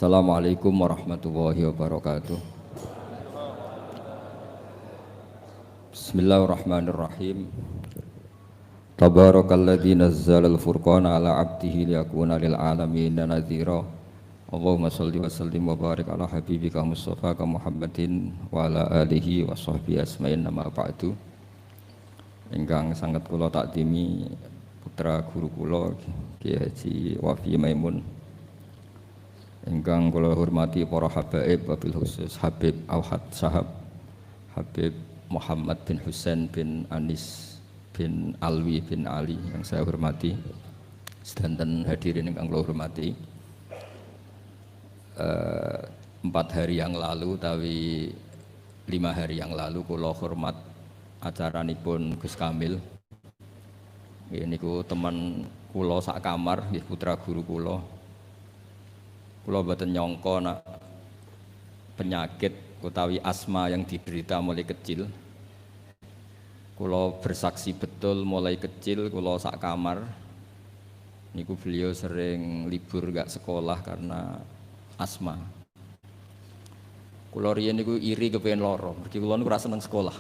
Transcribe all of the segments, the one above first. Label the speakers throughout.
Speaker 1: Assalamualaikum warahmatullahi wabarakatuh. Bismillahirrahmanirrahim. Tabarakalladzi nazzalal furqana ala 'abdihi liyakuna lil alamin nadhira. Allahumma shalli wa sallim wa barik ala habibika Mustafa Muhammadin wa ala alihi wa sahbihi asma'in nama ba'du. Ingkang sangat kula takdimi putra guru kula Kiai Haji Wafi Maimun. Ingkang kula hormati para habaib wabil khusus Habib Auhad Sahab, Habib Muhammad bin Husain bin Anis bin Alwi bin Ali yang saya hormati, sedanten hadirin ingkang kula hormati. 4 hari yang lalu tawi 5 hari yang lalu kula hormat acaranipun Gus Kamil. Niku teman kula sak kamar, nggih putra guru kula. Kula mboten nyangka nak penyakit utawi asma yang diderita mulai kecil. Kula bersaksi betul mulai kecil kula sak kamar niku beliau sering libur gak sekolah karena asma. Kula riyen niku iri kepengin loro, mergi kula niku ora seneng sekolah.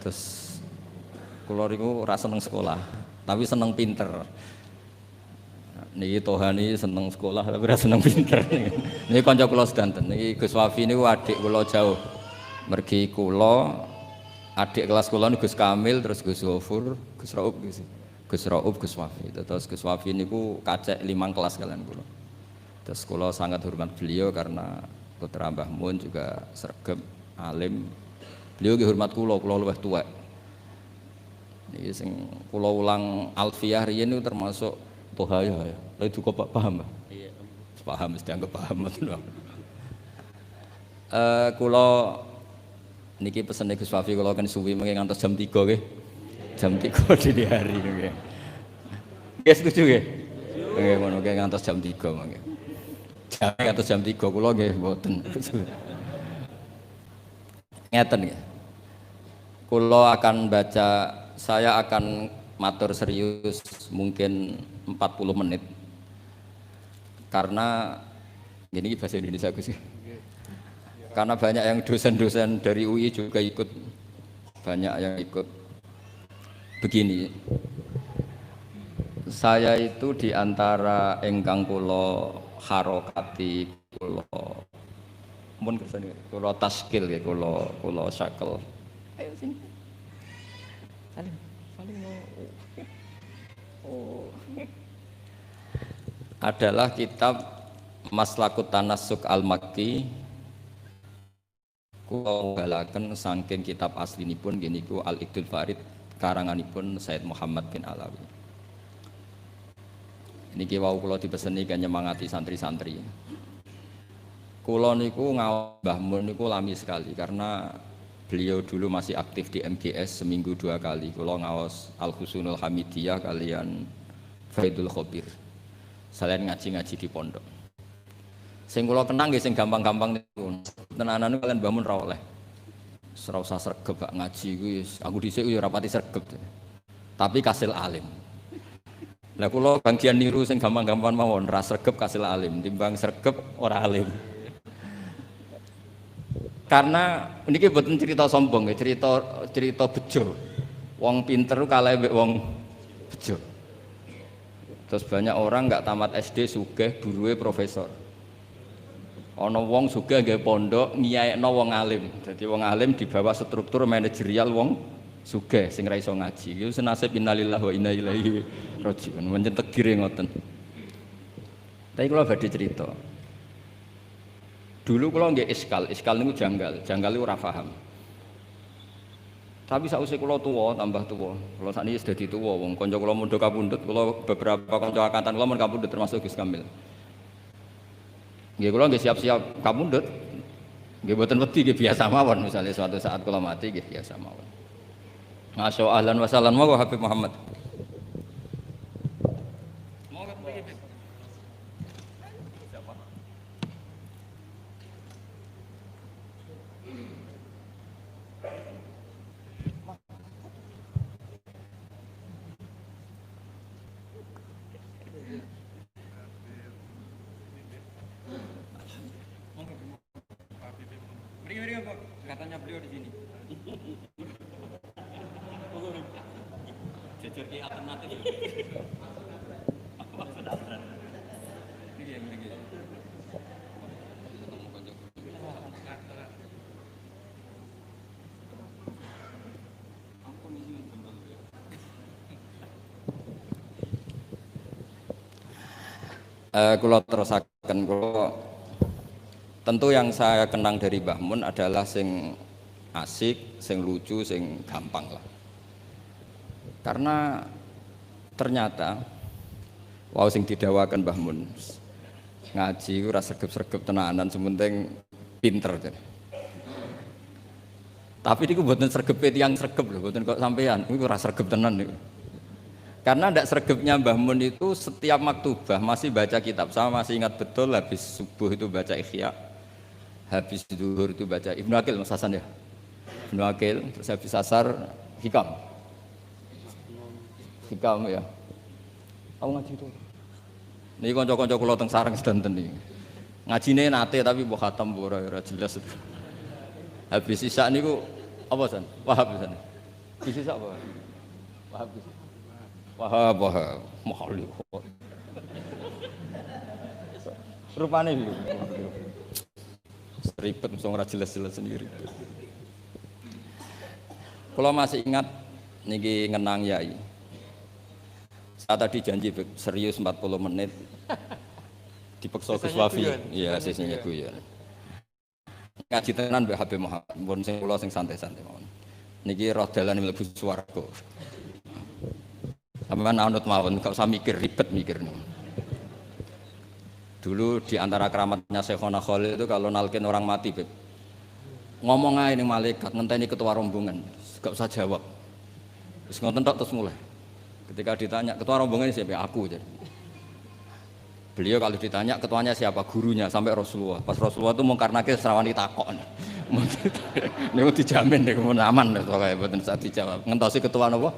Speaker 1: Terus kula niku ora seneng sekolah, tapi seneng pinter. Niki Tohani seneng sekolah tapi ora seneng pinter. Niki kanca kula sedanten. Niki Gus Wafi niku adik kula jauh. Mergi kula adik kelas kula niku Gus Kamil, terus Gus Ghafur, Gus Raub, Gus Raub, Gus Wafi. Terus Gus Wafi niku kacek 5 kelas kalian kula. Terus kula sangat hormat beliau karena putra Mbah Mun juga sregep alim. Beliau nggih hormat kula luwih tuwek. Niki sing kula ulang alfiyah riyen niku termasuk Tohaya ya. Lalu juga Pak paham, Pak? Iya. Paham, mesti anggap paham. Kula niki pesene Gus Wafi kula kan suwi mengke ngantos jam 3 nggih. Jam 3 dini hari nggih. Nggih setuju nggih? Nggih ngono nggih ngantos jam 3 mengke. Jam ngantos jam 3 kula nggih mboten. Ngeten nggih. Kula akan baca, saya akan matur serius mungkin 40 menit karena ini bahasa Indonesia Gus. Karena banyak yang dosen-dosen dari UI juga ikut, banyak yang ikut. Begini, saya itu diantara engkang kula harokati kula mun kersane kula taskil ya kula syakel. Ayo sini. Salim. Adalah kitab Maslakut Tanassuk Al-Makki. Kula balaken saking kitab aslinipun nggih niku Al-Iqdul Farid karanganipun Said Muhammad bin Alawi. Niki wau kula dipeseni kan nyemangati santri-santri. Kula niku ngaos Mbah Mun niku lami sekali karena beliau dulu masih aktif di MGS seminggu 2 kali. Kula ngaos Al-Husunul Hamidiyah kalian Faidul Khobir. Selain ngaji-ngaji di pondok. Sing kula kenang nggih sing gampang-gampang niku. Tenanan kalian bangun ra oleh. Ora usah sregep gak ngaji kuwi. Aku dhisik yo ora pati sregep. Tapi kasil alim. Lah kula bagian niru sing gampang-gampang mawon, ra sregep kasil alim, timbang sregep ora alim. Karena niki mboten cerita sombong ya, cerita bejo. Wong pinter kalah mbek wong bejo. Terus banyak orang nggak tamat SD sugih buruwe profesor. Ana wong sugih nggih pondok ngiyaekno wong alim. Jadi wong alim di bawah struktur manajerial wong sugih sing ra iso ngaji. Iku senasib innalillahi wa inna ilaihi rajiun. Mencen tegire ngoten. Tapi kula badhe cerita. Dulu kula nggih iskal niku janggal niku ora paham. Tapi sausé kula tuwa tambah tuwa. Kula sakniki wis dadi tuwa wong kanca kula mondok kapundhut, kula beberapa kanca angkatan kula mun kapundhut termasuk Gus Kamil. Nggih kula nggih siap-siap kapundhut. Nggih mboten wedi nggih biasa mawon misalnya suatu saat kula mati nggih biasa mawon. Masya ahlan wa sahlan monggo Habib Muhammad. Beliau Pak, katanya beliau di sini. Jujur ki alternatif. Apa sudah berat? Ini yang begini. Kalau terusakan, kalau tentu yang saya kenang dari Mbah Mun adalah sing asik, sing lucu, sing gampang lah. Karena ternyata, wow sing didawakan Mbah Mun ngaji ora sregep-sregep tenanan, sementing pinter. Tapi niku mboten sregep tiyang sregep lho, mboten kok sampean, niku ora sregep tenan niku. Karena ndak sregepnya Mbah Mun itu setiap maktubah masih baca kitab. Saya masih ingat betul habis subuh itu baca Ikhya, habis zuhur itu baca Ibnu Aqil Mas Hasan ya. Ibnu Aqil, terus habis asar Hikam. Hikam ya. Aku ngaji itu. Niki kanca-kanca kula teng sareng sedanten niki. Ngajine nate tapi mbok khatam ora jelas. Habis isya niku apa San? Wahab San. Isi sak apa? Wahab. Wahab, mahal itu. Rupanya itu. Ribet, misalnya jelas-jelas sendiri. Kalau masih ingat, niki ngenang yai. Saya tadi janji serius 40 menit. Dipeksa Gus Wafi. Iya, sisinya guyon. Ngaji tenan Mbak Habib Muhammad. Mun sing kula sing santai-santai mawon. Niki roh dalan mlebu swarga. Sampeyan anut mawon, gak usah mikir ribet mikir nih. Dulu di antara keramatnya Syekhona Khalil itu kalau nalkin orang mati, Beb. Ngomong aja ning malaikat, ngenteni ketua rombongan, gak usah jawab. Terus ngoten tok terus mulai. Ketika ditanya, ketua rombongan siapa? Aku jadi. Beliau kalau ditanya ketuanya siapa? Gurunya sampai Rasulullah. Pas Rasulullah itu mungkarnake serawani takok. Niku dijamin nek aman to kaya mboten sak dijawab. Ngentosi ketua napa?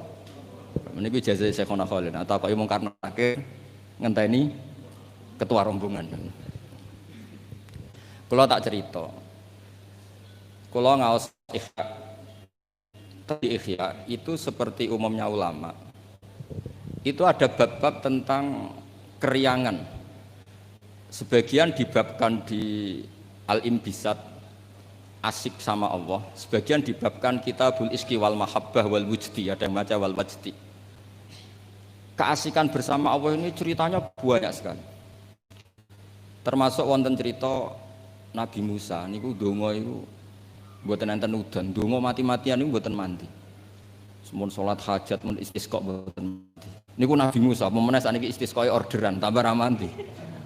Speaker 1: Meniki ijazah Syekhona Khalil atau kok mung karnake ngenteni ketua rombongan. Kula tak cerita. Kula ngaos Ikhya itu seperti umumnya ulama. Itu ada bab-bab tentang keriangan. Sebagian dibabkan di Al-Imbisat asik sama Allah, sebagian dibabkan Kitabul Iski wal Mahabbah wal Wujdi, ada yang baca wal Wajdi. Keasikan bersama Allah ini ceritanya banyak sekali. Termasuk wonten cerita Nabi Musa niku donga iku mboten enten udan, donga mati-matian niku mboten mandi. Mun salat hajat, mun istisqa mboten mandi. Niku Nabi Musa, pemene sakniki istisqa orderan tambah ra mandi.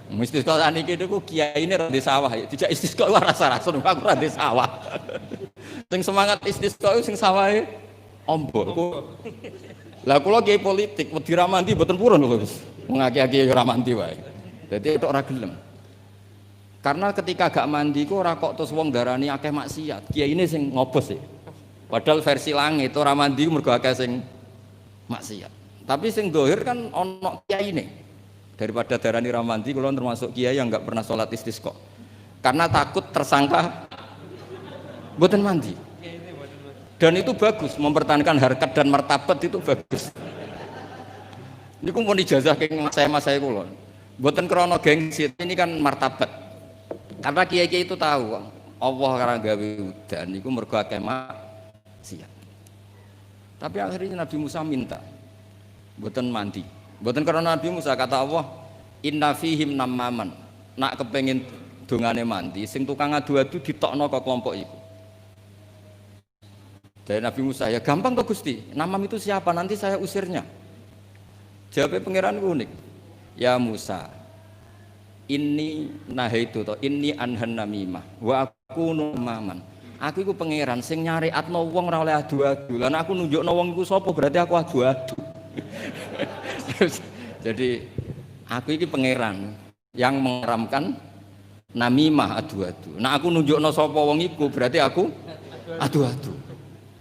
Speaker 1: Istisqa sakniki niku kiyaine ra di sawah, dijak istisqa ora rasa-rasa aku ra di sawah. Sing semangat istisqa sing sawahe ombo. Lah kula kiai politik wedi ra mandi mboten purun lho Gus. Ngaki-aki ora mandi wae. Dadi tok ora gelem. Karena ketika gak mandi ku ora kok terus wong darani akeh maksiat. Kiyaine sing ngobos sih. Padahal versi langit ora mandi mergo akeh sing maksiat. Tapi sing dohir kan ana kiyaine. Daripada darani ra mandi kula termasuk kiai yang enggak pernah sholat istisqa. Karena takut tersangka mboten mandi. Dan itu bagus, mempertahankan harkat dan martabat itu bagus. Ini pun ijazah ke saya kula. Mboten krana gengsi, ini kan martabat. Karena kiai-kiai itu tahu Allah karena gawe udan niku mergo akeh maksiat. Tapi akhirnya Nabi Musa minta mboten mandi. Mboten karena Nabi Musa kata Allah, "Inna fihim namaman." Nak kepengin dongane mandi, sing tukang adu-adu ditokno ke kelompok iku. Dari Nabi Musa, ya gampang toh Gusti, namam itu siapa? Nanti saya usirnya. Jawabnya pangeran unik. Ya Musa, ini nahaitu to, ini anhan namimah, wa aku numaman. Aku iku pangeran sing nyariatno wong ora oleh adu-adu. Lah aku nunjukno wong iku sapa berarti aku adu-adu. Jadi aku iki pangeran yang mengharamkan namimah adu-adu. Nah aku nunjukno sapa wong iku berarti aku adu-adu.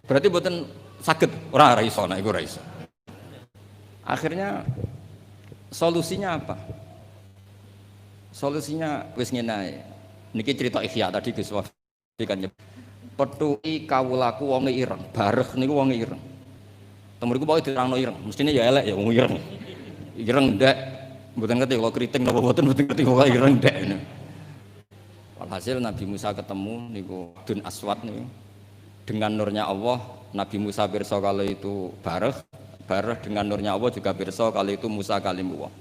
Speaker 1: Berarti mboten saged ora iso nek iku ora iso. Akhirnya solusinya apa? Solusinya wis ngene ae. Niki cerita Ikhya tadi Gus Wafi kan Petuki kawulaku wonge ireng, bareh niku wonge ireng. Temuriku pokoke diterangno ireng, mestine ya elek ya wong ireng. Ireng ndak, mboten ngerti kalau kriting napa mboten ngerti pokoke ireng ndak. Walhasil Nabi Musa ketemu niku Dun Aswad niku. Dengan nurnya Allah, Nabi Musa pirsa kalau itu bareh dengan nurnya Allah juga pirsa kalau itu Musa kalimullah.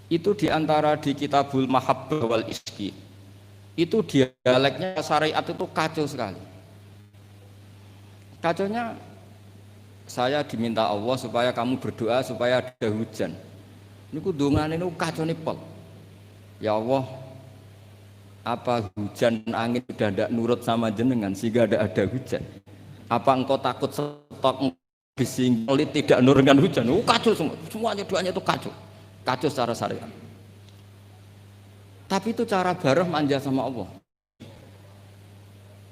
Speaker 1: Itu diantara di Kitabul Mahabbah wal Iski. Itu dialeknya syariat itu kacau sekali. Kacaunya saya diminta Allah supaya kamu berdoa supaya ada hujan. Niku dongane niku kacone pol. Ya Allah, apa hujan dan angin sudah tidak nurut sama jenengan sehingga ada hujan? Apa engkau takut stok bising tidak nurunkan hujan? Kacau semua, semuanya doanya itu kacau secara syariat. Tapi itu cara bareh manja sama Allah.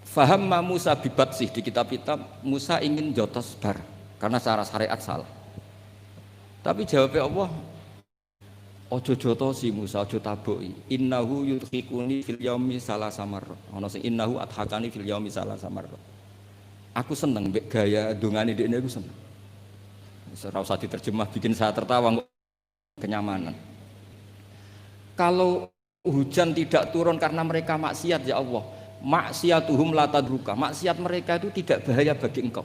Speaker 1: Faham Musa bibat sih di kitab-kitab Musa ingin jotos bar karena cara syariat salah. Tapi jawabnya Allah, ojo jotosi Musa, ojo taboki. Innahu yudhikuni fil yaumi salasa marra. Ono sing innahu adhakani fil yaumi salasa marra. Aku seneng mbek gaya dongane dekne aku seneng. Ora usah diterjemah bikin saya tertawa kenyamanan. Kalau hujan tidak turun karena mereka maksiat ya Allah, maksiatuhum la tadruka, maksiat mereka itu tidak bahaya bagi engkau.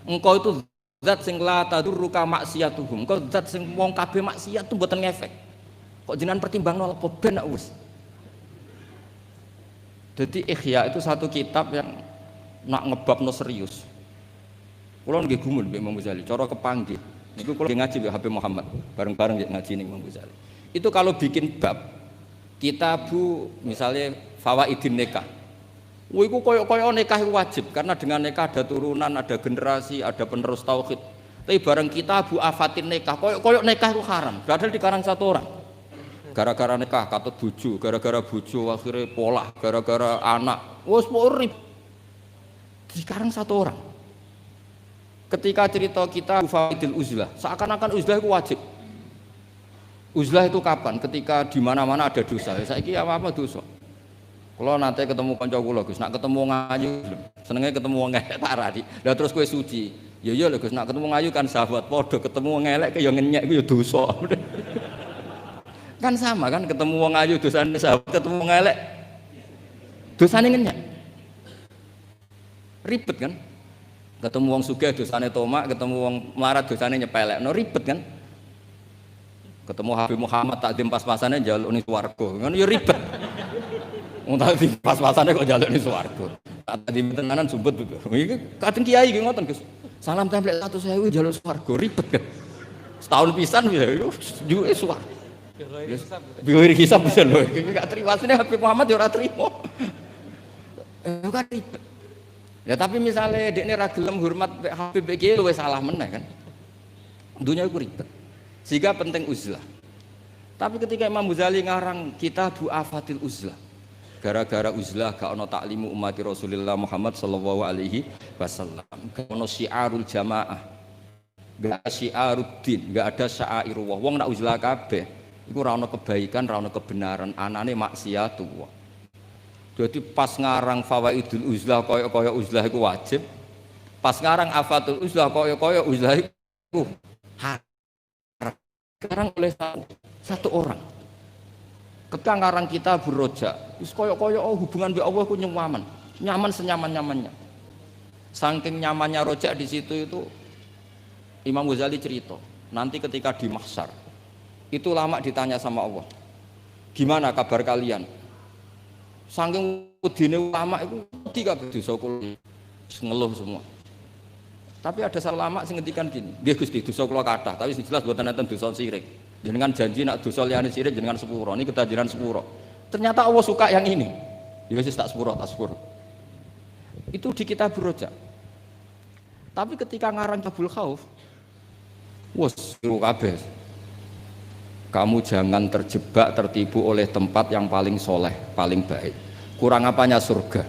Speaker 1: Engkau itu zat sing la tadruka maksiatuhum, engkau zat sing wong kabeh maksiat itu mboten ngefek. Kok jenengan pertimbangno apa ben wis. Jadi Ihya itu satu kitab yang nak ngebabno serius. Kula nggih gumun mbek Imam Ghazali, cara kepanggih. Niku kula ngaji mbek Habib Muhammad, bareng-bareng ngaji ning Imam Ghazali. Itu kalau bikin bab Kitabu misalnya Fawaidin Nikah. Iku koyo-koyo nikah wajib karena dengan nikah ada turunan, ada generasi, ada penerus tauhid. Tapi bareng Kitabu Afatin Nikah, koyo-koyo nikah itu haram. Padahal dikarang satu orang. Gara-gara nikah katut bojo, gara-gara bojo akhirnya polah, gara-gara anak. Wes urip. Dikarang satu orang. Ketika cerita kita Fawaidil Uzlah, seakan-akan uzlah itu wajib. Uzlah itu kapan? Ketika di mana-mana ada dosa. Saiki apa dosa? Kalau nanti ketemu kanca kula Gus, nak ketemu ngayu, senenge ketemu wong elek parah di. Lah terus kowe suci. Ya iya lho Gus, nak ketemu ngayu kan sahabat, padha ketemu wong elek ya ngenyek iku ya dosa. Kan sama kan ketemu wong ayu dosane sahabat, ketemu wong elek dosane ngenyek. Ribet kan? Ketemu wong sugih dosane tomak, ketemu wong melarat dosane nyepelekno, ribet kan? Ketemu Habib Muhammad takdim pas-pasane njaluk ning swarga. Ngono ya ribet. Wong takdim pas-pasane kok njaluk ning swarga. Takdim tenanan sumpet betul. Iki kadang kiai iki ngoten, Gus. Salam templek 100.000 njaluk swarga, ribet kan. Setahun pisan ya juke swarga. Biar hisab bisa lho. Iki gak terima asline Habib Muhammad ya ora trimo. Kan ribet. Ya tapi misalnya dekne ra gelem hormat Habib iki luwih salah meneh kan. Dunia iku ribet. Sehingga penting uzlah. Tapi ketika Imam Ghazali ngarang Kitabu Afatil Uzlah, gara-gara uzlah gak ono taklimu umat Rasulullah Muhammad sallallahu alaihi wasallam, gak ono syiarul jamaah, gak ada syiaruddin, gak ada syairullah. Wong nak uzlah kabeh iku ora ono kebaikan, ora ono kebenaran, anane maksiatullah. Jadi pas ngarang Fawaidul Uzlah kaya-kaya uzlah iku wajib, pas ngarang Afatul Uzlah kaya-kaya uzlah iku sekarang oleh satu orang. Ketika ngarang kita Roja, wis koyo-koyo hubungan dengan Allah ku nyaman senyaman-nyamannya. Saking nyamannya Roja di situ itu Imam Ghazali cerita, nanti ketika di mahsyar itu lama ditanya sama Allah, gimana kabar kalian? Saking udine ulama itu tiga dosa kula ngeluh semua. Tapi ada ulama sing ngendikan gini, nggih Gusti dosa kula kathah, tapi sing jelas mboten enten dosa syirik. Jenengan janji nak dosa liyane syirik jenengan sepuro, niki ketajiran sepuro. Ternyata Allah suka yang ini. Ya wis tak sepuro. Itu di kitab Roja. Tapi ketika ngarang Tabul Khauf, wes kabeh. Kamu jangan terjebak tertipu oleh tempat yang paling soleh, paling baik. Kurang apanya surga?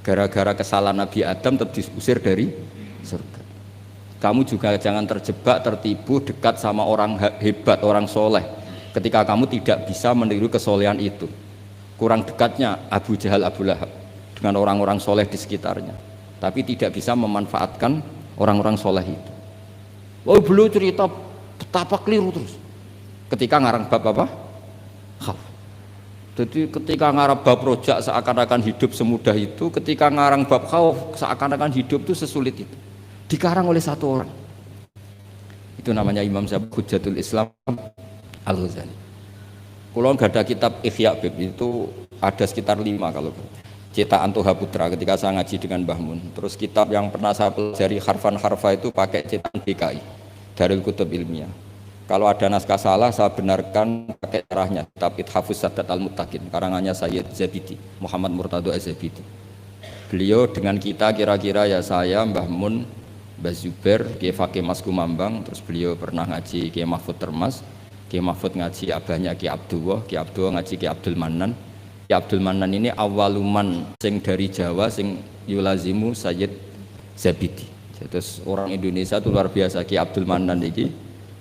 Speaker 1: Gara-gara kesalahan Nabi Adam diusir dari surga. Kamu juga jangan terjebak tertipu dekat sama orang hebat, orang soleh ketika kamu tidak bisa meniru kesolehan itu. Kurang dekatnya Abu Jahal, Abu Lahab. dengan orang-orang soleh di sekitarnya, tapi tidak bisa memanfaatkan orang-orang soleh itu. Oh, beliau cerita betapa keliru terus ketika ngarang bab apa? Khauf. Jadi ketika ngarang bab rojak seakan-akan hidup semudah itu, ketika ngarang bab khauf seakan-akan hidup itu sesulit itu. Dikarang oleh satu orang. Itu namanya Imam Hujjatul Islam Al-Ghazali. Kalau nggak ada kitab Ihya Bib itu ada sekitar 5 kalau cetakan Toha Putra ketika saya ngaji dengan Mbah Mun. Terus kitab yang pernah saya pelajari harfan harfa itu pakai cetakan BKI Darul Kutub Ilmiah. Kalau ada naskah salah saya benarkan pakai caranya kitab Ithafus Sadat Al-Muttaqin karangannya Sayyid Zabidi Muhammad Murtado Az-Zabidi. Beliau dengan kita kira-kira ya saya Mbah Mun, Mbah Zubair, Kiai Fakih Mas Kumambang, terus beliau pernah ngaji Kiai Mahfud Termas, Kiai Mahfud ngaji abahnya Kiai Abdullah ngaji Kiai Abdul Manan. Kiai Abdul Manan ini awaluman sing dari Jawa sing yulazimu Sayyid Zabidi. Terus orang Indonesia itu luar biasa. Kiai Abdul Manan ini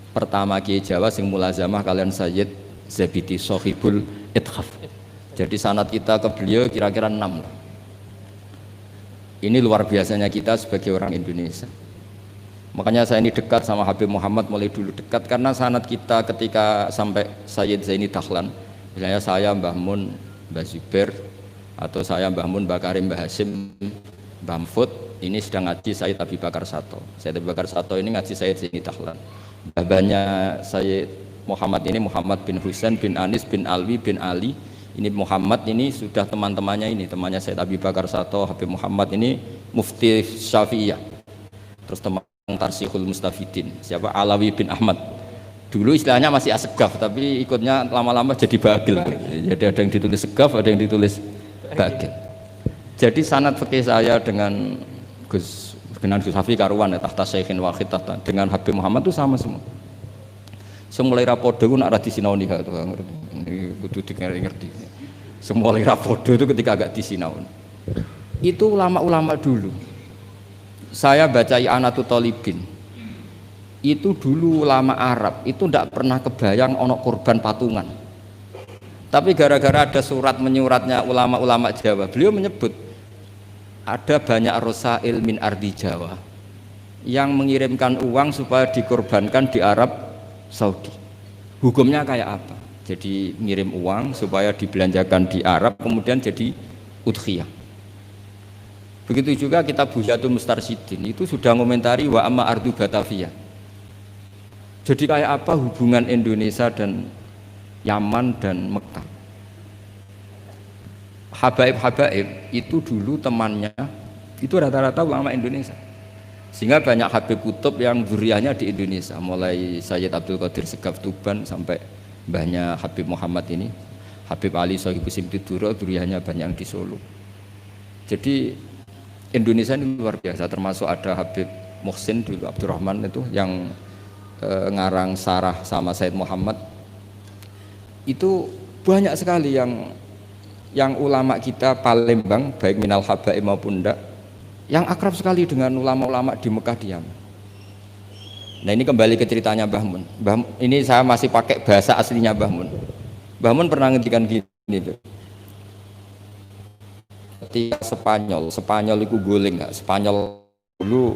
Speaker 1: pertama Kiai Jawa sing mulazamah kalian Sayyid Zabidi Sohibul Ithaf. Jadi sanad kita ke beliau kira-kira 6. Ini luar biasanya kita sebagai orang Indonesia. Makanya saya ini dekat sama Habib Muhammad mulai dulu dekat karena sanad kita ketika sampai Sayyid Zaini Dahlan, misalnya saya Mbah Mun, Mbah Zubair, atau saya Mbah Mun, Mbah Karim, Mbah Hasim, Mbah Mahfud, ini sedang ngaji Sayyid Abi Bakar Sato. Sayyid Abi Bakar Sato ini ngaji Sayyid Zaini Dahlan. Babanya Sayyid Muhammad ini Muhammad bin Husain bin Anis bin Alwi bin Ali. Ini Muhammad ini sudah teman-temannya ini, temannya Sayyid Abi Bakar Sato, Habib Muhammad ini Mufti Syafi'iyah. Terus teman Tarsihul Mustafidin, siapa Alawi bin Ahmad. Dulu istilahnya masih Asegaf, tapi ikutnya lama-lama jadi Bagil. Jadi ada yang ditulis Segaf, ada yang ditulis Bagil. Jadi sanad fikih saya dengan Gus Hafi karuan ya, tahta Syekhin Wahid tahta dengan Habib Muhammad itu sama semua. Semulai rapodo itu nak disinauni itu kudu ngerti. Semulai rapodo itu ketika agak disinauni. Itu ulama-ulama dulu. Saya baca I'anatul Thalibin. Itu dulu ulama Arab itu tidak pernah kebayang ono korban patungan. Tapi gara-gara ada surat menyuratnya ulama-ulama Jawa, beliau menyebut ada banyak rosail min ardi Jawa yang mengirimkan uang supaya dikorbankan di Arab Saudi. Hukumnya kayak apa? Jadi ngirim uang supaya dibelanjakan di Arab kemudian jadi udhiyah. Begitu juga kitab Buhyatul Mustarsyidin itu sudah komentari wa amma ardu Batavia. Jadi kayak apa hubungan Indonesia dan Yaman dan Mekah. Habaib-habaib itu dulu temannya itu rata-rata ulama Indonesia. Sehingga banyak Habib Kutub yang zuriyahnya di Indonesia, mulai Sayyid Abdul Qadir Segaf Tuban sampai banyak Habib Muhammad ini, Habib Ali Sohibu Simtiduro, zuriyahnya banyak yang di Solo. Jadi Indonesia ini luar biasa, termasuk ada Habib Muhsin dulu Abdurrahman itu yang ngarang Sarah sama Said Muhammad. Itu banyak sekali yang ulama kita Palembang baik minal habaib maupun enggak yang akrab sekali dengan ulama-ulama di Mekah di Yaman. Nah ini kembali ke ceritanya Mbah Mun. Ini saya masih pakai bahasa aslinya Mbah Mun. Mbah Mun pernah ngendikan gini tuh. Ketika Spanyol itu guling nggak? Spanyol dulu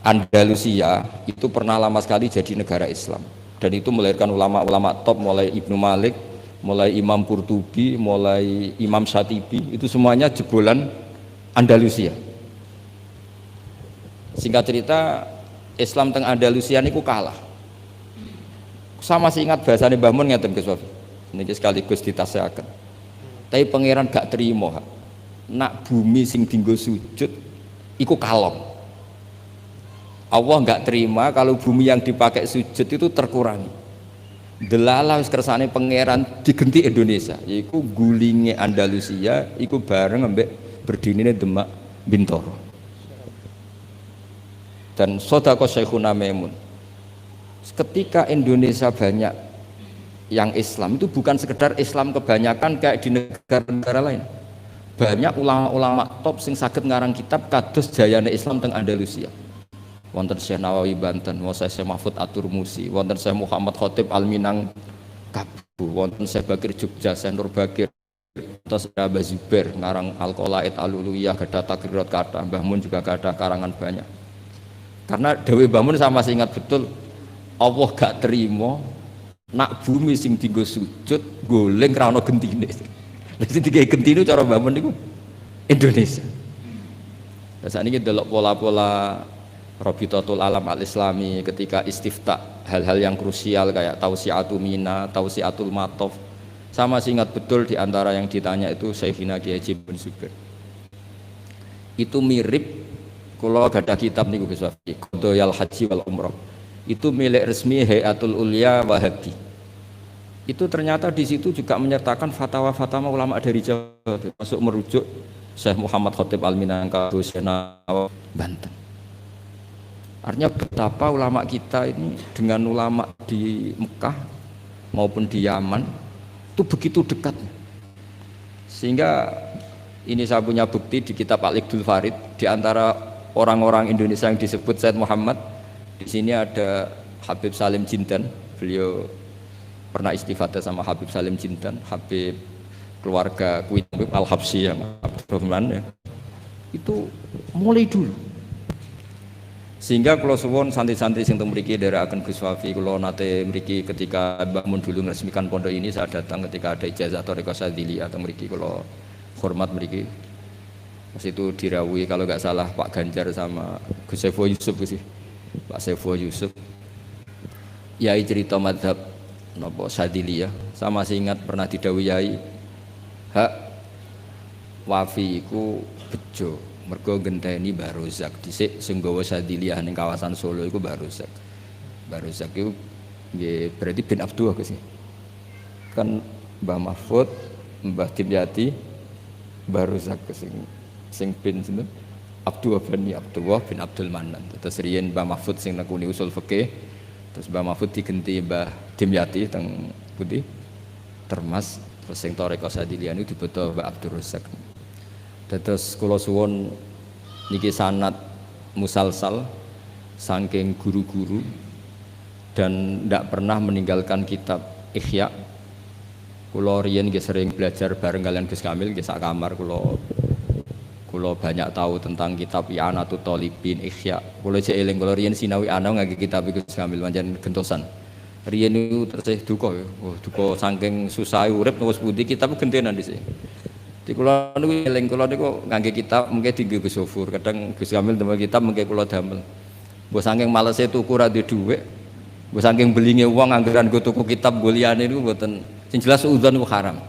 Speaker 1: Andalusia itu pernah lama sekali jadi negara Islam dan itu melahirkan ulama-ulama top mulai Ibnu Malik, mulai Imam Qurtubi, mulai Imam Syatibi, itu semuanya jebolan Andalusia. Singkat cerita Islam teng Andalusia niku kalah. Saya masih ingat bahasane Mbah Mun ngeten Gus Wafi. Niki sekaligus ditasehaken. Tapi pangeran gak terima. Nak bumi sing dinggo sujud iku kalong. Allah nggak terima kalau bumi yang dipakai sujud itu terkurangi. Delala wis kersane pangeran digenti Indonesia, yaiku gulinge Andalusia iku bareng ambek berdinine Demak Bintoro. Dan Sodako Syekhuna Maimun. Ketika Indonesia banyak yang Islam itu bukan sekedar Islam kebanyakan kayak di negara-negara lain. Banyak ulama-ulama top sing saged ngarang kitab kados jayane Islam teng Andalusia. Wonten Syekh Nawawi Banten, wonten Syekh Mahfud At-Turmusi, wonten Syekh Muhammad Khotib Al-Minang Kabu, wonten Syekh Bakir Jogja, Syekh Nur Bakir, Terus ada Mbah Zubair ngarang Al-Qolaid Al-Uluyah, gada takrirat kata, Mbah Mun juga gada karangan banyak. Karena Dewi Mbah Mun sama masih ingat betul, Allah gak terima nak bumi sing dienggo sujud goleng ra ono gentine. Lha sing digawe gentine cara Mbah Mun niku Indonesia. Lah sakniki delok pola-pola Rabitatul Alam Al-Islami ketika istiftah hal-hal yang krusial kayak Tausiatul Mina, Tausiatul Matof. Sama masih ingat betul di antara yang ditanya itu Syekhina Kiai Haji bin Zubair. Itu mirip kalau ada kitab niku Gus Wafi, Qadayal Haji wal Umrah. Itu milik resmi Hayatul Ulya Wahabi. Itu ternyata di situ juga menyertakan fatwa-fatwa ulama dari Jawa, termasuk merujuk Syekh Muhammad Khatib Al-Minangkabau Senawa Banten. Artinya betapa ulama kita ini dengan ulama di Mekah maupun di Yaman itu begitu dekat, sehingga ini saya punya bukti di kitab Al-Iqdul Farid. Di antara orang-orang Indonesia yang disebut Said Muhammad, di sini ada Habib Salim Jindan. Beliau pernah istifadah sama Habib Salim Jindan, Habib keluarga Kuwait Al-Habsyi yang Abdurrahman ya. Itu mulai dulu. Sehingga kalau suwon santri-santri sing teng mriki nderekaken Gus Wafi, kula nate mriki ketika Mbah Mun dulu meresmikan pondok ini, saya datang ketika ada ijazah Thariqah Syadziliyah atau mriki kula hormat mriki. Pas itu dirawuhi kalau nggak salah Pak Ganjar sama Gus Saiful Yusuf sih. Pak Saiful Yusuf. Yai cerita mazhab napa Syadziliyah. Saya masih ingat pernah didhawuhi Yai, hak Wafi iku bejo. Mergo genteni Mbah Rozak dhisik sing gawa Syadziliyah ning kawasan Solo iku Mbah Rozak. Mbah Rozak iku nggih berarti bin Abdullah sih. Kan Mbah Mahfud, Mbah Dimyati, Mbah Rozak sing bin sinten? Abdullah bin Abdul Manan. Terus riyen Mbah Mahfud sing nekuni usul fikih, terus Mbah Mahfud digenti Mbah Dimyati teng pundi? Termas, terus sing Thariqah Syadziliyah niku dibeto Mbah Abdul Rozak. Terus kula suwun niki sanad musalsal saking guru-guru dan ndak pernah meninggalkan kitab Ihya. Kula riyen nggih sering belajar bareng kalian Gus Kamil nggih sak kamar kula banyak tahu tentang kitab I'anatut Thalibin Ihya. Kula jek eling kula riyen sinau ana ngangge kitab Gus Kamil pancen gentosan. Riyen niku terus duka ya. Oh, duka saking susah urip wis pundi kitab gentenan dhisik. Di kula niku eling kula niku ngangge kitab mengke dienggo Gus Sofur, kadang Gus Kamil damel kitab mengke kula damel. Mbok saking malese tuku ora duwe dhuwit, mbok saking belinge wong anggaran go tuku kitab go liyane niku mboten. Sing jelas udzon niku haram.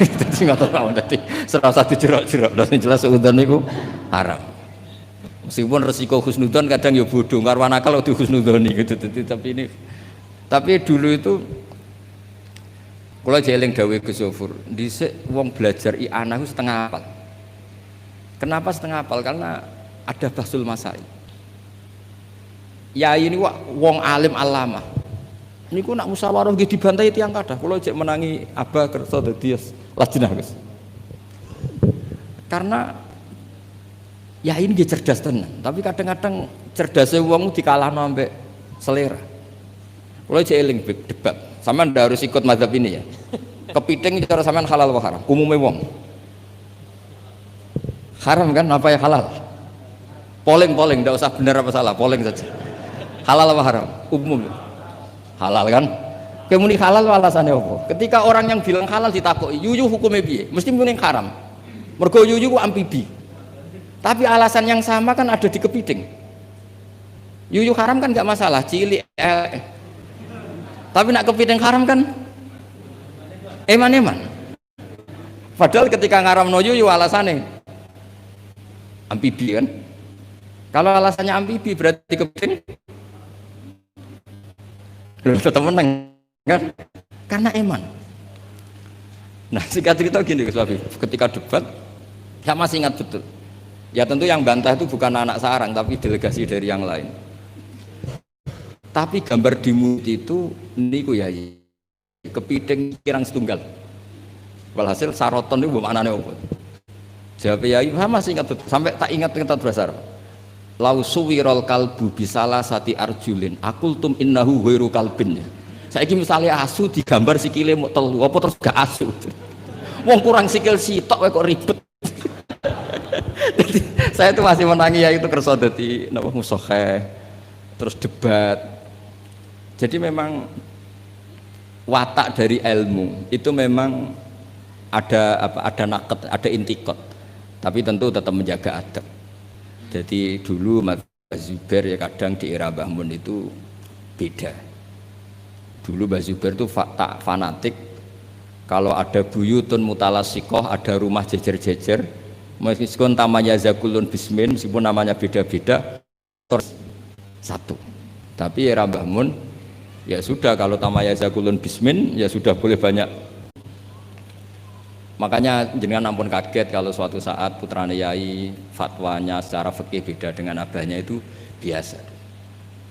Speaker 1: Dadi ngoten mawon dadi ora usah dijerok-jerok, sing jelas udzon niku haram. Meskipun resiko husnudzon kadang ya bodoh, karo nakal di husnudzoni gitu. Tapi dulu itu kalau jeling dawuh Gus Sofur, dhisik wong belajar i'anah setengah hafal. Kenapa setengah hafal? Karena ada bahsul masai. Ya ini wong alim alama. Niku nak musyawarah nggih dibantai tiyang kathah. Kula jek menangi Abah kersa dadi lajnah, Gus. Karena ya ini nggih cerdas tenan, tapi kadang-kadang cerdasnya wong dikalahno ambek selera. Kula jek eling debat. Sampeyan ndak harus ikut mazhab ini ya. Kepiting cara sampean halal wa haram? Umumnya wong. Haram kan apa ya halal? Polling ndak usah benar apa salah, polling saja. Halal wa haram? Umum. Halal kan? Kemuni halal alasannya apa? Ketika orang yang bilang halal ditakoki, yuyu hukumnya piye? Mesti muni haram. Mergo yuyu ku amfibi. Tapi alasan yang sama kan ada di kepiting. Yuyu haram kan enggak masalah, cilik tapi nak kepiting haram kan eman-eman. Padahal ketika ngaram no yuyu alasannya amfibi kan. Kalau alasannya amfibi berarti kepiting tetap menang kan? Karena eman. Nah singkat cerita gini Gus Wafi, ketika debat saya masih ingat betul. Ya tentu yang bantah itu bukan anak sarang tapi delegasi dari yang lain. Tapi gambar di mulut itu niku ya kepiting kirang setunggal. Walhasil saroton itu maknane apa? Jawab ya masih ingat betul. Sampai tak ingat bahasa Arab. Lau suwirol kalbu bisalah sati arjulin akultum innahu ghairu kalbin. Saiki misalnya asu digambar sikile mau telu apa terus gak asu. Wong kurang sikil sitok kok ribet. Jadi, saya itu masih menangi ya itu kerso dadi napa musokheh terus debat. Jadi memang watak dari ilmu itu memang ada apa, ada naket, ada intikot, tapi tentu tetap menjaga adab. Jadi dulu Mas Zubair ya kadang di era Mbah Mun itu beda. Dulu Mbah Zubair itu tak fanatik kalau ada buyutun mutalasikoh, ada rumah jejer-jejer, meskipun namanya zakulun bismin, meskipun namanya beda-beda, terus satu. Tapi era Mbah Mun ya sudah, kalau tamaya zakulun bismin ya sudah boleh banyak. Makanya jenengan ampun kaget kalau suatu saat putrane yai fatwanya secara fikih beda dengan abahnya, itu biasa.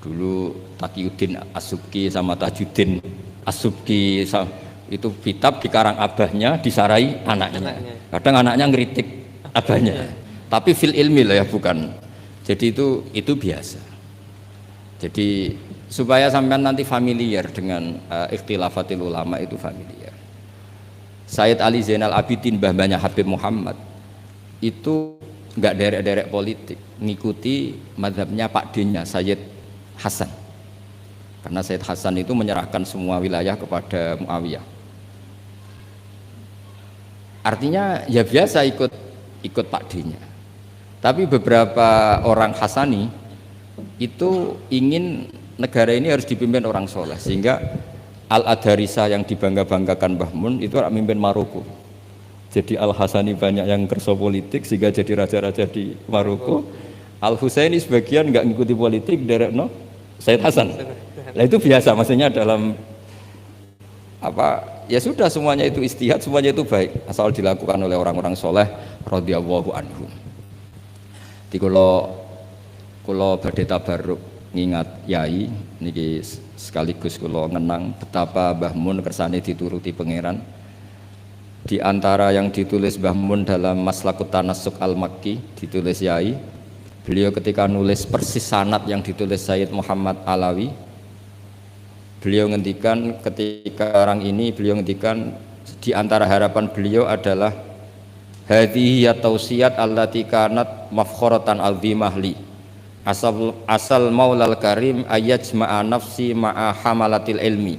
Speaker 1: Dulu Taqiyuddin As-Subki sama Tajuddin As-Subki itu kitab dikarang abahnya, disarai anaknya. Kadang anaknya ngeritik abahnya, tapi fil ilmi lah ya, bukan. Jadi itu biasa. Jadi supaya sampean nanti familiar dengan ikhtilafatil ulama, itu familiar. Sayyid Ali Zainal Abidin, mbahnya Habib Muhammad, itu enggak derek-derek politik, ngikuti mazhabnya Pak D-nya Sayyid Hasan. Karena Sayyid Hasan itu menyerahkan semua wilayah kepada Muawiyah. Artinya ya biasa ikut Pak D-nya. Tapi beberapa orang Hasani itu ingin negara ini harus dipimpin orang soleh, sehingga Al-Adharisa yang dibangga-banggakan Mbah Mun itu mimpin Maroko. Jadi Al-Hasani banyak yang kerso politik sehingga jadi raja-raja di Maroko. Al-Husaini sebagian nggak ngikuti politik, derekno Sayyid Hasan. Nah itu biasa, maksudnya dalam apa ya sudah, semuanya itu istihad, semuanya itu baik asal dilakukan oleh orang-orang soleh radhiyallahu anhum. Di kulo badhe tabarruk ngingat yai niki, sekaligus kulo ngenang betapa Mbah Mun kersane dituruti pangeran. Di antara yang ditulis Mbah Mun dalam Maslakut Tanassuk Al-Makki, ditulis yai, beliau ketika nulis persis sanad yang ditulis Sayyid Muhammad Alawi, beliau ngendikan ketika orang ini, beliau ngendikan di antara harapan beliau adalah hadhihi ya tausiyat allati kanat mafkhoratan azimah li asal maulal karim ayajma'a nafsi ma'a hamalatil ilmi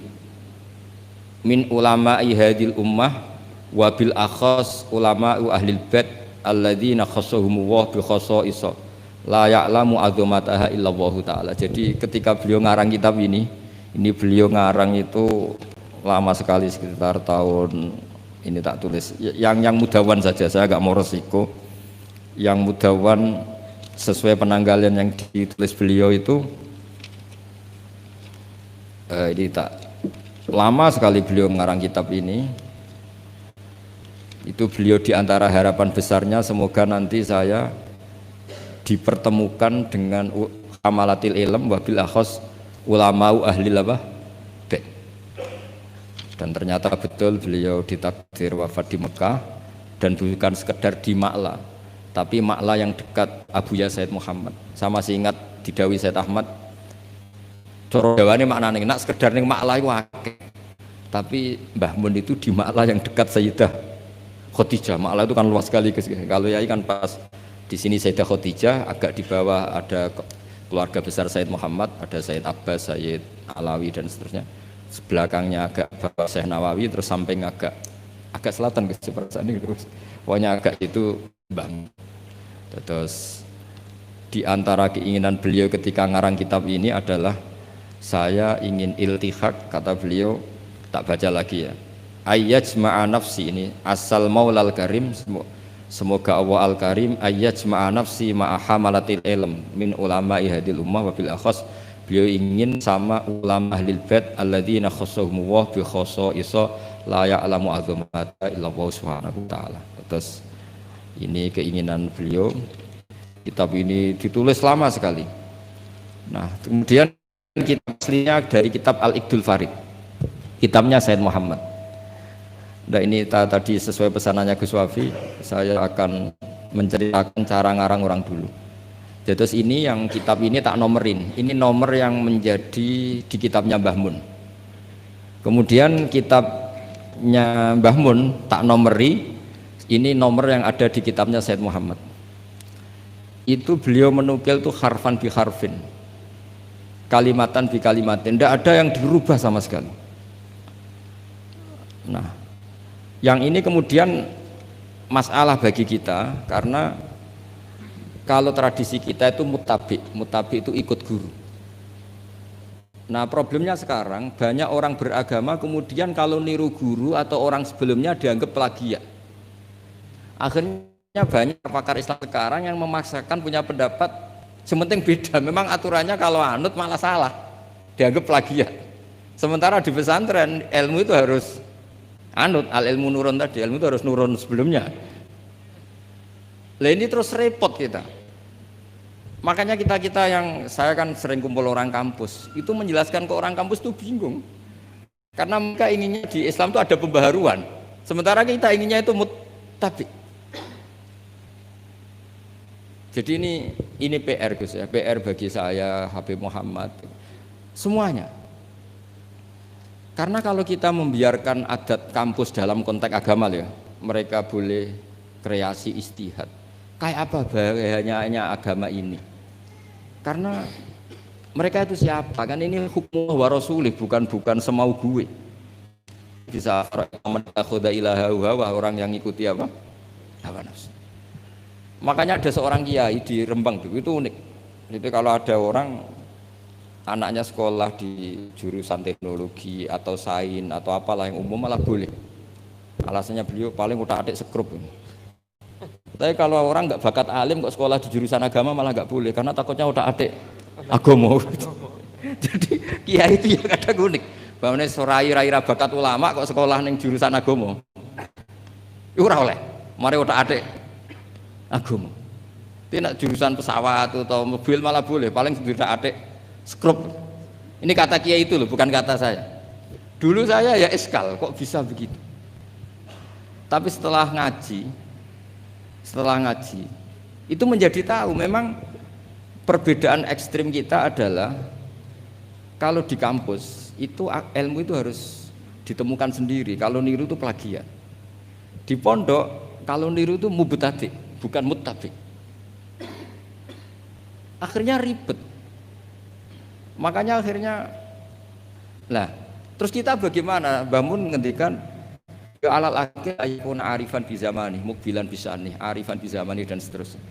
Speaker 1: min ulama'i hadil ummah wa bil akhas ulama'u ahlil bait alladzina khassahumullah bi khassa'isa la ya'lamu azamataha illallahu ta'ala. Jadi ketika beliau ngarang kitab ini beliau ngarang itu lama sekali, sekitar tahun ini tak tulis yang mudawan saja, saya agak mau resiko yang mudawan sesuai penanggalan yang ditulis beliau itu ini tak lama sekali beliau mengarang kitab ini. Itu beliau diantara harapan besarnya semoga nanti saya dipertemukan dengan amalatil ilm wabil akhos ulama'u ahli labah. Dan ternyata betul beliau ditakdir wafat di Mekah, dan bukan sekedar di Ma'la, tapi Ma'la yang dekat Abuya Sayyid Muhammad. Saya masih ingat didawi Sayyid Ahmad, coro jawane maknane nak sekedar ning Ma'la iku akeh. Tapi Mbah Mun itu di Ma'la yang dekat Sayyidah Khadijah. Ma'la itu kan luas sekali. Kalau yai kan pas di sini Sayyidah Khadijah, agak di bawah ada keluarga besar Sayyid Muhammad, ada Sayyid Abbas, Sayyid Alawi dan seterusnya. Sebelakangnya agak bawah Syekh Nawawi, terus samping agak selatan ke seperti ini, terus pokoknya agak itu bang. Terus di antara keinginan beliau ketika ngarang kitab ini adalah saya ingin iltihak, kata beliau, tak baca lagi ya, ayyajma'a nafsi, ini asal maulal karim, semoga Allah al-karim ayyajma'a nafsi ma'a hamalatil ilm min ulama'i hadil ummah wabil akhas. Beliau ingin sama ulama ahlil bait alladzina khassahumullah bi khassa'isa la ya'lamu azamata illallah subhanahu wa ta'ala. Terus ini keinginan beliau. Kitab ini ditulis lama sekali. Nah, kemudian kitab aslinya dari kitab Al-Iqdul Farid, kitabnya Sayyid Muhammad. Nah, ini tadi sesuai pesanannya Gus Wafi, saya akan menceritakan cara ngarang orang dulu. Terus ini yang kitab ini tak nomerin, ini nomor yang menjadi di kitabnya Mbah Mun. Kemudian kitab Mbah Mun tak nomori, ini nomor yang ada di kitabnya Said Muhammad. Itu beliau menukil tuh harfan bi harfin, kalimatan bi kalimatin, tidak ada yang dirubah sama sekali. Nah, yang ini kemudian masalah bagi kita karena kalau tradisi kita itu mutabi itu ikut guru. Nah problemnya sekarang banyak orang beragama kemudian kalau niru guru atau orang sebelumnya dianggap plagiat. Akhirnya banyak pakar Islam sekarang yang memaksakan punya pendapat sementing beda. Memang aturannya kalau anut malah salah, dianggap plagiat. Sementara di pesantren ilmu itu harus anut, al ilmu nurun tadi, ilmu itu harus nurun sebelumnya. Lah ini terus repot kita. Makanya kita yang saya kan sering kumpul orang kampus, itu menjelaskan ke orang kampus itu bingung. Karena mereka inginnya di Islam itu ada pembaharuan, sementara kita inginnya itu mutabi. Jadi ini PR Gus ya, PR bagi saya, Habib Muhammad, semuanya. Karena kalau kita membiarkan adat kampus dalam konteks agama ya, mereka boleh kreasi istihad. Kayak apa bahayanya agama ini? Karena mereka itu siapa? Kan ini hukum wa rasulih, bukan semau gue. Bisa mentakhuda ilaha orang yang ikuti apa? Hawa nafsu. Makanya ada seorang kiai di Rembang itu unik. Jadi kalau ada orang anaknya sekolah di jurusan teknologi atau sains atau apalah yang umum malah boleh. Alasannya beliau paling udah adik sekrup. Tapi kalau orang nggak bakat alim kok sekolah di jurusan agama malah nggak boleh karena takutnya udah adik agama. Jadi kiai itu ya kadang unik. Bahwa rai-rai bakat ulama kok sekolah ning jurusan agama. Iku ora oleh. Mari udah adik agama. Tidak jurusan pesawat atau mobil malah boleh. Paling sudah adik skrup. Ini kata kiai itu loh, bukan kata saya. Dulu saya ya eskal kok bisa begitu. Tapi setelah ngaji itu menjadi tahu memang perbedaan ekstrim kita adalah kalau di kampus itu ilmu itu harus ditemukan sendiri, kalau niru itu plagiat. Di pondok kalau niru itu mubtadi bukan muttabi. Akhirnya ribet. Makanya akhirnya terus kita bagaimana? Bangun ngendikan ya alal akhir ayun arifan bi zamani mukbilan bisani arifan bi zamani dan seterusnya.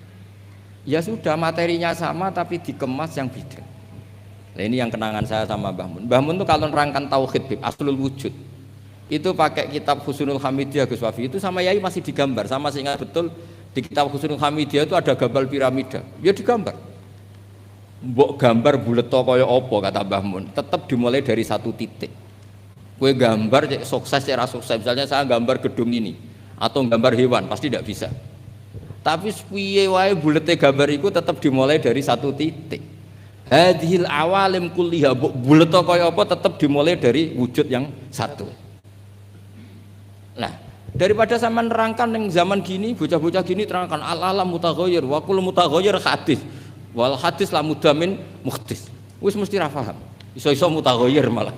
Speaker 1: Ya sudah materinya sama tapi dikemas yang beda. Nah ini yang kenangan saya sama Mbah Mun. Mbah Mun tuh kalau nerangkan tauhid aslul wujud itu pakai kitab Husnul Hamidiyah Gus Wafi itu sama Yai masih digambar. Sama saya ingat betul di kitab Husnul Hamidiyah itu ada gambar piramida. Ya digambar. Mbok gambar bulet kaya apa kata Mbah Mun. Tetap dimulai dari satu titik. Kue gambar sukses cara sukses, misalnya saya gambar gedung ini atau gambar hewan pasti tidak bisa. Tapi piye wae bulete gambar itu tetap dimulai dari satu titik. Hadhil awalim kulliha bulet kaya apa tetap dimulai dari wujud yang satu. Nah, daripada sama nerangkan yang zaman gini bocah-bocah gini terangkan al-alam mutaghayyir wa kullu mutaghayyir hadis. Wal hadis la mudamin muhdis. Wis mesti ra paham. Iso-iso mutaghayyir malah.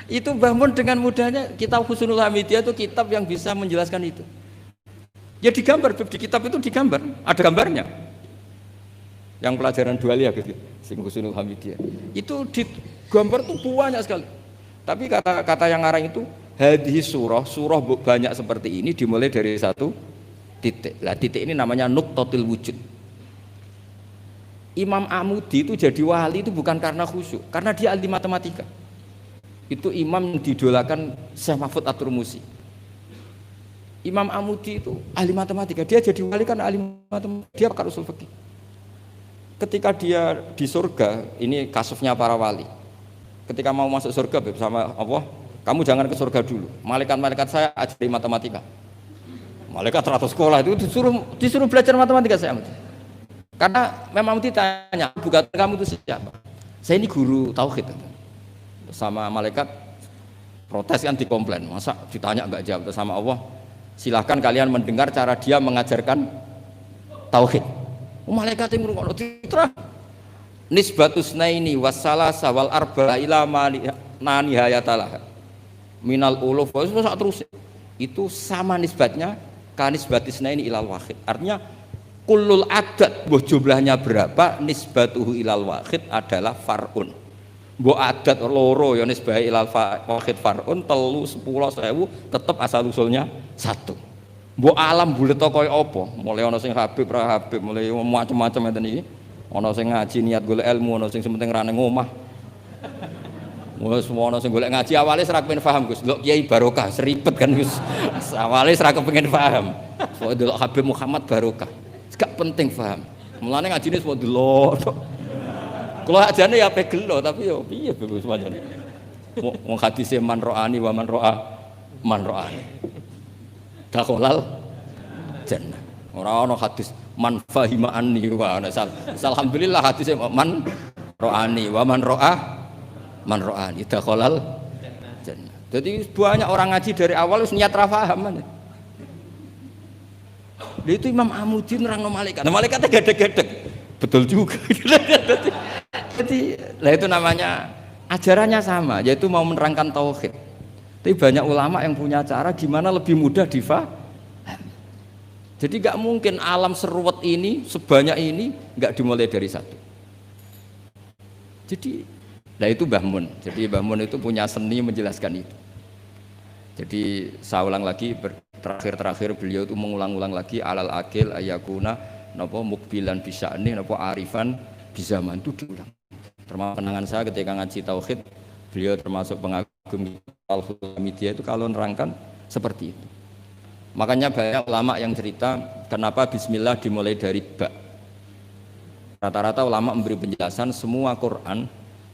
Speaker 1: Itu Mbah Mun dengan mudahnya kitab Husnul Hamidiyah itu kitab yang bisa menjelaskan itu. Ya digambar di kitab itu digambar, ada gambarnya. Yang pelajaran dualiyah gitu, sing Husnul Hamidiyah. Itu digambar tuh banyak sekali. Tapi kata yang ngarang itu hadhi surah banyak seperti ini dimulai dari satu titik. Lah titik ini namanya nuqtatul wujud. Imam Amudi itu jadi wali itu bukan karena khusyuk, karena dia ahli matematika. Itu imam yang didolakan Syekh Mahfud At-Turmusi. Imam Amudi itu ahli matematika, dia jadi wali kan ahli matematika, dia pakar usul fikih. Ketika dia di surga, ini kasusnya para wali. Ketika mau masuk surga bersama Allah, kamu jangan ke surga dulu. Malaikat-malaikat saya ajari matematika. Malaikat 100 sekolah itu disuruh belajar matematika saya. Karena memang ditanya, bukan kamu itu siapa? Saya ini guru tauhid. Sama malaikat protes kan dikomplain, masa ditanya enggak jawab. Sama Allah, silahkan kalian mendengar cara dia mengajarkan tauhid. Malaikat yang ngono diterang. Nisbatus naini wassalasa wal arba ila ma nihayatalah. minal uluf terus itu sama nisbatnya kanisbatisna ini ilal wahid. Artinya kullul adat mbah jumlahnya berapa nisbatuhu ilal wahid adalah far'un. Mbok adat loro ya nisbah ilal wahid far'un 3 10 1000 tetep asal usulnya 1. Mbok alam bulet kaya apa? Mulai ana sing Habib ra Habib, mulai macam-macam ngeten iki. Ana sing ngaji niat golek ilmu, ana sing penting ra ning omah. Wes ana sing golek ngaji awale ora kepengin paham Gus. Delok Kiai Barokah seribet kan Gus. Awale ora kepengin paham. Kok delok Habib Muhammad Barokah. Gak penting paham. Mulane ngajine semua delok. Kula ajane ya pe gelo tapi yo piye Gus pancen. Wong hadise man ro'ani wa man ro'a man ro'ani. Dakhalal jannah. Ora ana hadis man fahima anni wa ana alhamdulillah hadise man ro'ani wa man ro'a man ro'ani dakhalal jannah. Jadi banyak orang ngaji dari awal wis niat ra paham. Itu Imam Amuddin nerangno malaikat. Nah, malaikatnya gedeg-gedeg. Betul juga. Jadi lah itu namanya ajarannya sama, yaitu mau menerangkan tauhid. Tapi banyak ulama yang punya cara gimana lebih mudah difaham. Jadi nggak mungkin alam seruat ini sebanyak ini nggak dimulai dari satu. Jadi nah itu Mbah Mun. Jadi Mbah Mun itu punya seni menjelaskan itu. Jadi saya ulang lagi terakhir beliau itu mengulang-ulang lagi alal akil ayakuna napa mukbilan bisya'ni napa arifan bizaman itu diulang. Termasuk kenangan saya ketika ngaji tauhid, beliau termasuk pengagum Al-Hamidiyah itu kalau nerangkan seperti itu. Makanya banyak ulama yang cerita kenapa bismillah dimulai dari ba. Rata-rata ulama memberi penjelasan semua Quran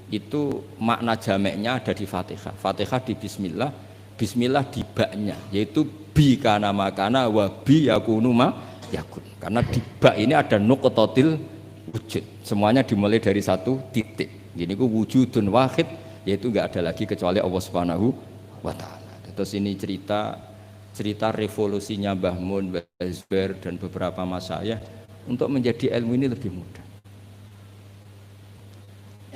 Speaker 1: itu makna jameknya ada di Fatihah. Fatihah di bismillah, bismillah di ba-nya, yaitu bi kana makana wa bi yakunu ma yakun. Karena di ba ini ada nuqtatil wujud. Semuanya dimulai dari satu titik. Ini ku wujudun wahid, yaitu enggak ada lagi kecuali Allah Subhanahu wa taala. Terus ini cerita revolusinya Mbah Mun, Mbah Zubair dan beberapa masyayikh untuk menjadi ilmu ini lebih mudah.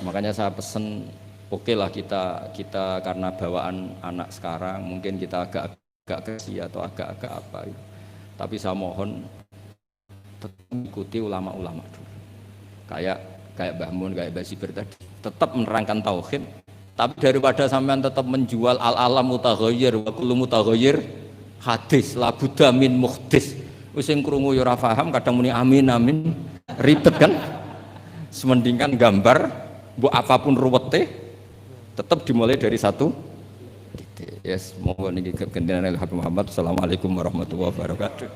Speaker 1: Makanya saya pesen oke lah kita karena bawaan anak sekarang mungkin kita agak kesi atau agak apa itu. Tapi saya mohon tetap ikuti ulama-ulama dulu. Kayak Mbah Mun, kayak Mbah Zubair tadi tetap menerangkan tauhid. Tapi daripada sampean tetap menjual al-alam mutaghayyir wa kullu mutaghayyir hadis la budda min muhdis. Wis sing krungu ya ora paham kadang muni amin amin ribet kan. Semendingkan gambar mbok apapun ruwete tetap dimulai dari satu titik. Yes, mohon niki kegendenan Habib Muhammad. Assalamualaikum warahmatullahi wabarakatuh.